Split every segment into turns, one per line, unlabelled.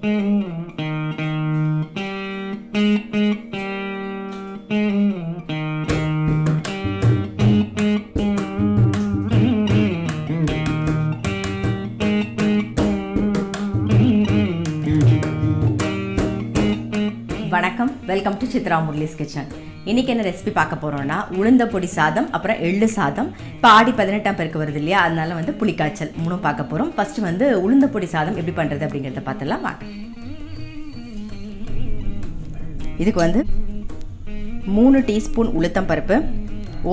வணக்கம், welcome to Chitra Murali's kitchen. இன்றைக்கி என்ன ரெசிபி பார்க்க போகிறோன்னா உளுந்த பொடி சாதம், அப்புறம் எள்ளு சாதம். இப்போ ஆடி 18ஆம் பேருக்கு வருது இல்லையா, அதனால வந்து புளிக்காய்ச்சல் மூணும் பார்க்க போகிறோம். ஃபஸ்ட்டு வந்து உளுந்த பொடி சாதம் எப்படி பண்ணுறது அப்படிங்கிறத பார்த்துலாம் வாங்க. இதுக்கு வந்து 3 டீஸ்பூன் உளுத்தம் பருப்பு,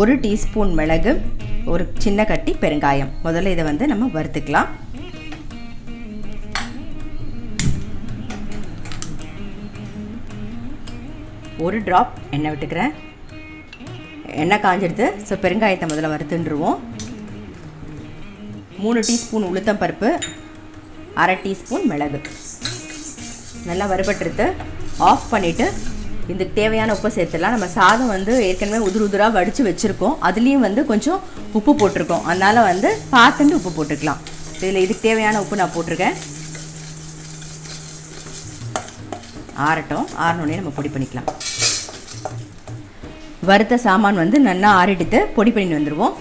1 டீஸ்பூன் மிளகு, ஒரு சின்ன கட்டி பெருங்காயம். முதல்ல இதை வந்து நம்ம வறுத்துக்கலாம். ஒரு ட்ராப் எண்ணெய் விட்டுக்கிறேன். எண்ணெய் காஞ்சிடுது. ஸோ பெருங்காயத்தை முதல்ல வறுத்துண்டுருவோம். 3 டீஸ்பூன் உளுத்தம் பருப்பு, 1/2 டீஸ்பூன் மிளகு நல்லா வறுபட்டுருது. ஆஃப் பண்ணிவிட்டு இதுக்கு தேவையான உப்பு சேர்த்துடலாம். நம்ம சாதம் வந்து ஏற்கனவே உதிராக வடித்து வச்சுருக்கோம். அதுலேயும் வந்து கொஞ்சம் உப்பு போட்டிருக்கோம். அதனால் வந்து பார்த்துட்டு உப்பு போட்டுக்கலாம். இதில் இதுக்கு தேவையான உப்பு நான் போட்டிருக்கேன். ஆறட்டும். ஆறினோடனே நம்ம பொடி பண்ணிக்கலாம். வறுத்த சாமான் வந்து நல்லா ஆறிட்டு பொடி பண்ணி வந்துடுவோம்.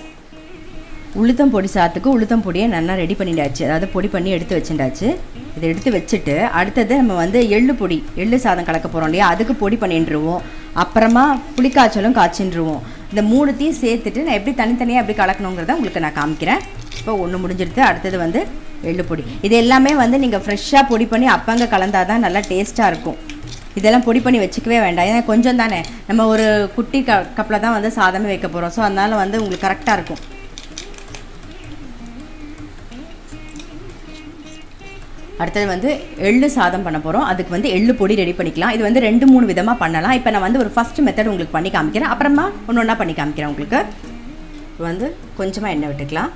உளுத்தம் பொடி சாத்துக்கு உளுத்தம் பொடியை நல்லா ரெடி பண்ணிட்டாச்சு, அதாவது பொடி பண்ணி எடுத்து வச்சுட்டாச்சு. இதை எடுத்து வச்சுட்டு அடுத்தது நம்ம வந்து எள்ளு பொடி, எள்ளு சாதம் கலக்க போகிறோம் இல்லையா, அதுக்கு பொடி பண்ணிட்டுருவோம். அப்புறமா புளிக்காய்ச்சலும் காய்ச்சின்றுவோம். இந்த 3த்தையும் சேர்த்துட்டு நான் எப்படி தனித்தனியாக எப்படி கலக்கணுங்கிறத உங்களுக்கு நான் காமிக்கிறேன். இப்போ ஒன்று முடிஞ்சிடுது. அடுத்தது வந்து எள்ளு பொடி. இது எல்லாமே வந்து நீங்கள் ஃப்ரெஷ்ஷாக பொடி பண்ணி அப்பங்க கலந்தால் தான் நல்லா டேஸ்ட்டாக இருக்கும். இதெல்லாம் பொடி பண்ணி வச்சுக்கவே வேண்டாம். ஏன்னா கொஞ்சம் தானே, நம்ம ஒரு குட்டி கப்பில் தான் வந்து சாதமே வைக்க போகிறோம். ஸோ அதனால் வந்து உங்களுக்கு கரெக்டாக இருக்கும். அடுத்தது வந்து எள்ளு சாதம் பண்ண போகிறோம். அதுக்கு வந்து எள்ளு பொடி ரெடி பண்ணிக்கலாம். இது வந்து 2-3 விதமாக பண்ணலாம். இப்போ நான் வந்து ஒரு ஃபஸ்ட்டு மெத்தட் உங்களுக்கு பண்ணி காமிக்கிறேன். அப்புறமா ஒன்று ஒன்றா பண்ணி காமிக்கிறேன் உங்களுக்கு. இப்போ வந்து கொஞ்சமாக எண்ணெய் விட்டுக்கலாம்.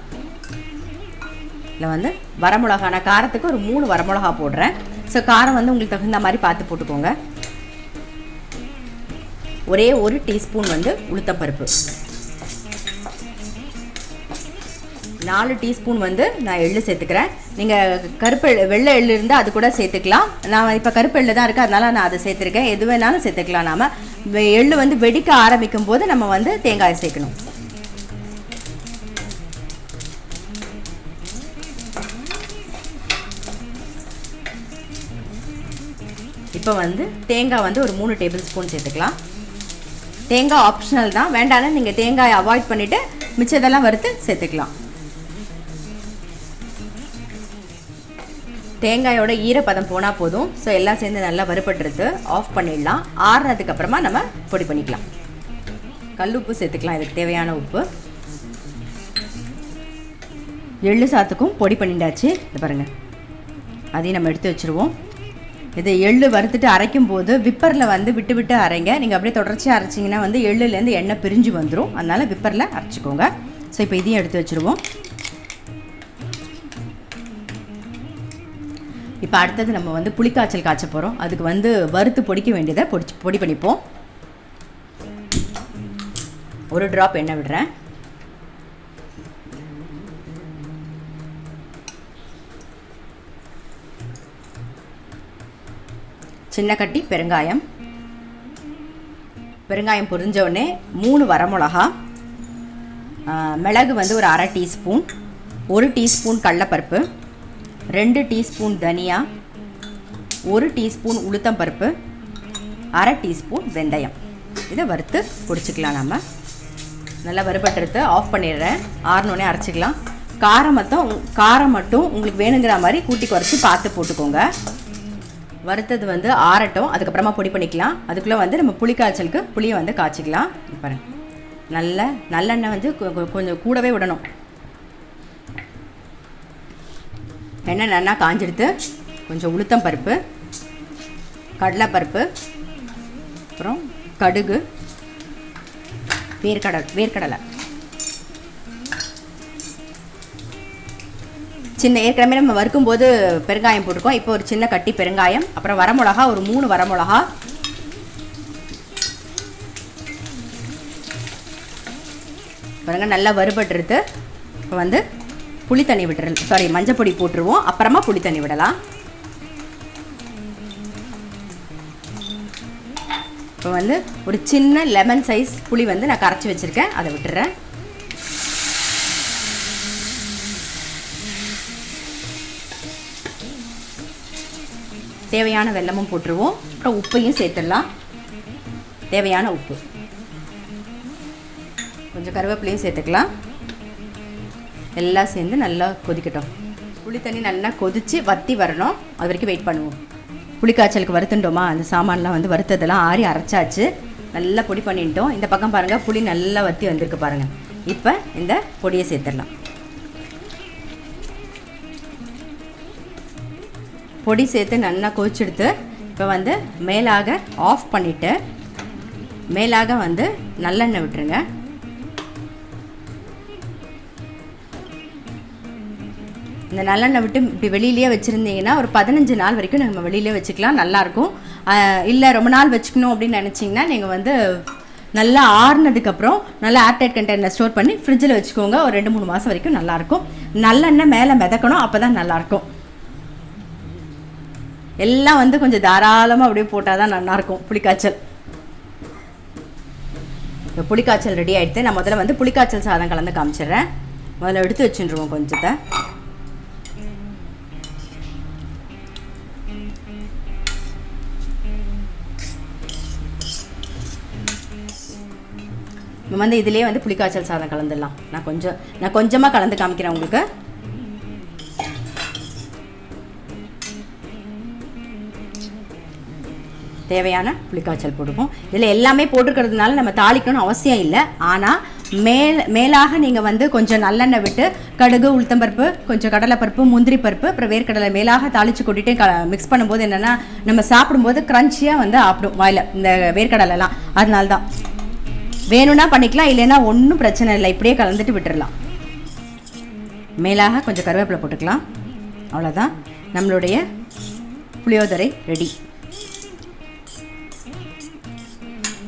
இதில் வந்து வரமிளகா, நான் காரத்துக்கு ஒரு 3 வரமிளகா போடுறேன். ஸோ காரம் வந்து உங்களுக்கு தகுந்த மாதிரி பார்த்து போட்டுக்கோங்க. ஒரே 1 டீஸ்பூன் வந்து உளுத்தப்பருப்பு, 4 டீஸ்பூன் வந்து நான் எள்ளு சேர்த்துக்கிறேன். நீங்கள் கருப்பு வெள்ளை எள்ளு இருந்தால் அது கூட சேர்த்துக்கலாம். நான் இப்போ கருப்பு எள்ளு தான் இருக்குது, அதனால் நான் அதை சேர்த்துருக்கேன். எது வேணாலும் சேர்த்துக்கலாம். நாம் எள்ளு வந்து வெடிக்க ஆரம்பிக்கும் போது நம்ம வந்து தேங்காய் சேர்க்கணும். இப்போ வந்து தேங்காய் வந்து ஒரு 3 டேபிள் ஸ்பூன் சேர்த்துக்கலாம். தேங்காய் ஆப்ஷனல் தான், வேண்டாம்னா நீங்கள் தேங்காயை அவாய்ட் பண்ணிவிட்டு மிச்சதெல்லாம் வறுத்து சேர்த்துக்கலாம். தேங்காயோட ஈரப்பதம் போனால் போதும். ஸோ எல்லாம் சேர்ந்து நல்லா வறுபட்டுருது. ஆஃப் பண்ணிடலாம். ஆறுனதுக்கப்புறமா நம்ம பொடி பண்ணிக்கலாம். கல் உப்பு சேர்த்துக்கலாம், இதுக்கு தேவையான உப்பு. எள்ளு சாத்துக்கும் பொடி பண்ணிட்டாச்சு. இது பாருங்கள், அதையும் நம்ம எடுத்து வச்சுருவோம். இது எள்ளு வறுத்துட்டு அரைக்கும் போது விப்பரில் வந்து விட்டு விட்டு அரைங்க. நீங்கள் அப்படியே தொடர்ச்சியாக அரைச்சிங்கன்னா வந்து எள்ளுலேருந்து எண்ணெய் பிரிஞ்சு வந்துடும். அதனால் விப்பரில் அரைச்சிக்கோங்க. ஸோ இப்போ இதையும் எடுத்து வச்சுருவோம். இப்போ அடுத்தது நம்ம வந்து புளிக்காய்ச்சல் காய்ச்ச போகிறோம். அதுக்கு வந்து வறுத்து பொடிக்க வேண்டியதை பொடி பண்ணிப்போம். ஒரு ட்ராப் எண்ணெய் விடுறேன். சின்ன கட்டி பெருங்காயம். பெருங்காயம் பொரிஞ்ச உடனே 3 வரமிளகா, மிளகு வந்து ஒரு 1/2 டீஸ்பூன், 1 டீஸ்பூன் கடலைப்பருப்பு, 2 டீஸ்பூன் தனியா, 1 டீஸ்பூன் உளுத்தம் பருப்பு, 1/2 டீஸ்பூன் வெந்தயம். இதை வறுத்து பொடிச்சிக்கலாம். நம்ம நல்லா வறுபட்டுறது. ஆஃப் பண்ணிடுறேன். ஆறுனோடனே அரைச்சிக்கலாம். காரம் மட்டும் உங்களுக்கு வேணுங்கிற மாதிரி கூட்டி குறைச்சி பார்த்து போட்டுக்கோங்க. வறுத்தது வந்து ஆறட்டும், அதுக்கப்புறமா பொடி பண்ணிக்கலாம். அதுக்குள்ளே வந்து நம்ம புளிக்காய்ச்சலுக்கு புளியை வந்து காய்ச்சிக்கலாம். பாருங்கள், நல்லெண்ணெய் வந்து கொஞ்சம் கூடவே விடணும். எண்ணெய் நல்லா காஞ்சிடுத்து. கொஞ்சம் உளுத்தம் பருப்பு, கடலைப்பருப்பு, அப்புறம் கடுகு, வேர்க்கடலை, சின்ன ஏற்கனவே நம்ம வறுக்கும்போது பெருங்காயம் போட்டிருக்கோம். இப்போ ஒரு சின்ன கட்டி பெருங்காயம், அப்புறம் வரமிளகா ஒரு 3 வரமிளகா, பாருங்கள் நல்லா வறுபட்டுருது. இப்போ வந்து புளி தண்ணி விட்டுரு, மஞ்சள் பொடி போட்டுருவோம். அப்புறமா புளி தண்ணி விடலாம். இப்போ வந்து ஒரு சின்ன லெமன் சைஸ் புளி வந்து நான் கரைச்சி வச்சுருக்கேன், அதை விட்டுறேன். தேவையான வெல்லமும் போட்டுருவோம். அப்புறம் உப்பையும் சேர்த்துடலாம். தேவையான உப்பு, கொஞ்சம் கருவேப்பிலையும் சேர்த்துக்கலாம். எல்லாம் சேர்ந்து நல்லா கொதிக்கட்டும். புளி தண்ணி நல்லா கொதித்து வற்றி வரணும், அது வரைக்கும் வெயிட் பண்ணுவோம். புளிக்காய்ச்சலுக்கு வறுத்துட்டோமா, அந்த சாமான்லாம் வந்து வறுத்ததெல்லாம் ஆறி அரைச்சாச்சு, நல்லா பொடி பண்ணிட்டோம். இந்த பக்கம் பாருங்கள், புளி நல்லா வற்றி வந்திருக்கு பாருங்கள். இப்போ இந்த பொடியை சேர்த்துடலாம். பொடி சேர்த்து நல்லா கொதிச்செடுத்து இப்போ வந்து மேலாக ஆஃப் பண்ணிவிட்டு மேலாக வந்து நல்லெண்ணெய் விட்டுருங்க. இந்த நல்லெண்ணெய் விட்டு இப்படி வெளியிலேயே வச்சுருந்தீங்கன்னா ஒரு 15 நாள் வரைக்கும் நம்ம வெளியிலே வச்சுக்கலாம், நல்லாயிருக்கும். இல்லை ரொம்ப நாள் வச்சுக்கணும் அப்படின்னு நினச்சிங்கன்னா நீங்கள் வந்து நல்லா ஆறுனதுக்கப்புறம் நல்லா ஏர்டைட் கண்டெய்னரில் ஸ்டோர் பண்ணி ஃப்ரிட்ஜில் வச்சுக்கோங்க. ஒரு 2-3 மாதம் வரைக்கும் நல்லாயிருக்கும். நல்லெண்ணெய் மேலே மிதக்கணும், அப்போ தான் நல்லாயிருக்கும். எல்லாம் வந்து கொஞ்சம் தாராளமாக அப்படியே போட்டால் தான் நல்லாயிருக்கும் புளிக்காய்ச்சல். இப்போ புளிக்காய்ச்சல் ரெடி ஆகிடுது. நான் முதல்ல வந்து புளிக்காய்ச்சல் சாதம் கலந்து காமிச்சிடுறேன். முதல்ல எடுத்து வச்சுருவோம் கொஞ்சத்தை. நம்ம வந்து இதிலே வந்து புளிக்காய்ச்சல் சாதம் கலந்துடலாம். நான் கொஞ்சமாக கலந்து காமிக்கிறேன் உங்களுக்கு. தேவையான புளிக்காய்ச்சல் போடுவோம். இதில் எல்லாமே போட்டுக்கிறதுனால நம்ம தாளிக்கணும்னு அவசியம் இல்லை. ஆனால் மேலாக நீங்கள் வந்து கொஞ்சம் நல்லெண்ணெய் விட்டு கடுகு, உளுத்தம்பருப்பு, கொஞ்சம் கடலைப்பருப்பு, முந்திரி பருப்பு, அப்புறம் வேர்க்கடலை மேலாக தாளித்து கொட்டிட்டு மிக்ஸ் பண்ணும்போது என்னென்னா நம்ம சாப்பிடும்போது க்ரன்ச்சியாக வந்து ஆப்பிடும் வாயில் இந்த வேர்க்கடலைலாம். அதனால தான் வேணும்னா பண்ணிக்கலாம், இல்லைன்னா ஒன்றும் பிரச்சனை இல்லை, இப்படியே கலந்துட்டு விட்டுடலாம். மேலாக கொஞ்சம் கருவேப்பிலை போட்டுக்கலாம். அவ்வளோதான், நம்மளுடைய புளியோதரை ரெடி.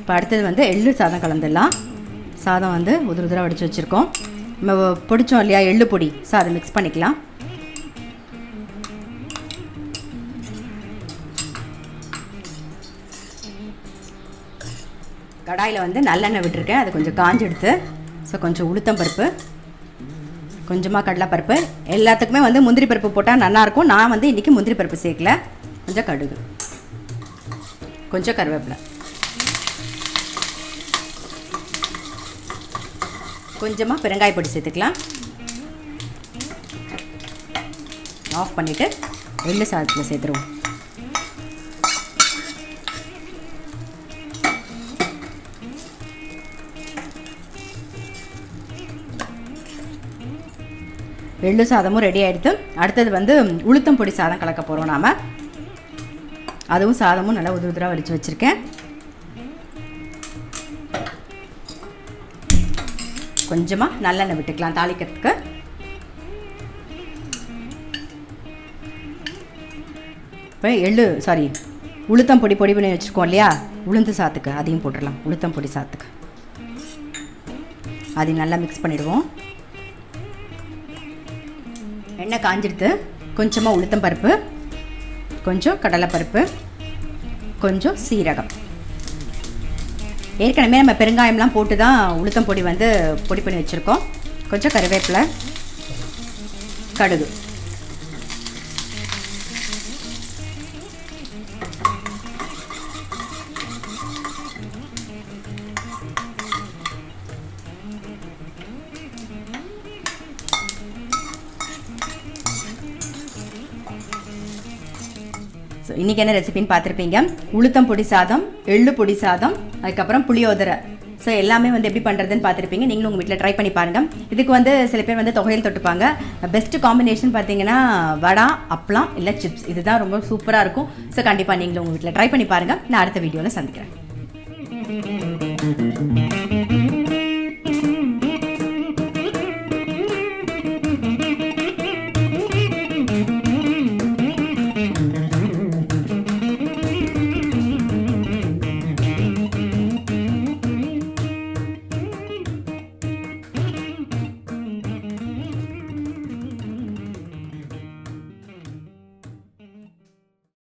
இப்போ அடுத்தது வந்து எள்ளு சாதம் கலந்துடலாம். சாதம் வந்து உதிராக வடித்து வச்சுருக்கோம். நம்ம பொடிச்சோம் இல்லையா எள்ளு பொடி, அதை மிக்ஸ் பண்ணிக்கலாம். கடாயில் வந்து நல்லெண்ணெய் விட்டுருக்கேன், அது கொஞ்சம் காஞ்செடுத்து கொஞ்சம் உளுத்தம்பருப்பு, கொஞ்சமாக கடலைப்பருப்பு, எல்லாத்துக்குமே வந்து முந்திரி பருப்பு போட்டால் நல்லாயிருக்கும். நான் வந்து இன்றைக்கி முந்திரி பருப்பு சேர்க்கல. கொஞ்சம் கடுகு, கொஞ்சம் கருவேப்பிலை, கொஞ்சமாக பெருங்காய பொடி சேர்த்துக்கலாம். ஆஃப் பண்ணிவிட்டு எள்ளு சாதத்தில் சேர்த்துருவோம். எள்ளு சாதமும் ரெடி ஆகிடுது. அடுத்தது வந்து உளுத்தம் பொடி சாதம் கலக்க போகிறோம் நாம். அதுவும் சாதமும் நல்லா உதிராக வடித்து வச்சுருக்கேன். கொஞ்சமாக நல்லெண்ணெய் விட்டுக்கலாம் தாளிக்கிறதுக்கு. இப்போ உளுத்தம் பொடி பண்ணி வச்சுருக்கோம் இல்லையா, உளுந்து சாத்துக்கு அதையும் போட்டுடலாம். உளுத்தம் பொடி சாத்துக்கு அதையும் நல்லா மிக்ஸ் பண்ணிவிடுவோம். எண்ணெய் காஞ்சிடுத்து. கொஞ்சமாக உளுத்தம் பருப்பு, கொஞ்சம் கடலைப்பருப்பு, கொஞ்சம் சீரகம். ஏற்கனவே நம்ம பெருங்காயம்லாம் போட்டு தான் உளுத்தம் பொடி வந்து பொடி பண்ணி வச்சுருக்கோம். கொஞ்சம் கருவேப்பிலை, கடுகு, இன்றைக்கி என்ன ரெசிபின்னு பார்த்துருப்பீங்க. உளுத்தம் பொடி சாதம், எள்ளு பொடி சாதம், அதுக்கப்புறம் புளியோதரை. எல்லாமே வந்து எப்படி பண்ணுறதுன்னு பார்த்துருப்பீங்க. நீங்களும் உங்கள் வீட்டில் ட்ரை பண்ணி பாருங்கள். இதுக்கு வந்து சில பேர் வந்து தொகையில் தொட்டுப்பாங்க. பெஸ்ட்டு காம்பினேஷன் பார்த்தீங்கன்னா வடா, அப்பளம் இல்லை சிப்ஸ். இதுதான் ரொம்ப சூப்பராக இருக்கும். கண்டிப்பாக நீங்களும் உங்கள் வீட்டில் ட்ரை பண்ணி பாருங்கள். நான் அடுத்த வீடியோவில் சந்திக்கிறேன்.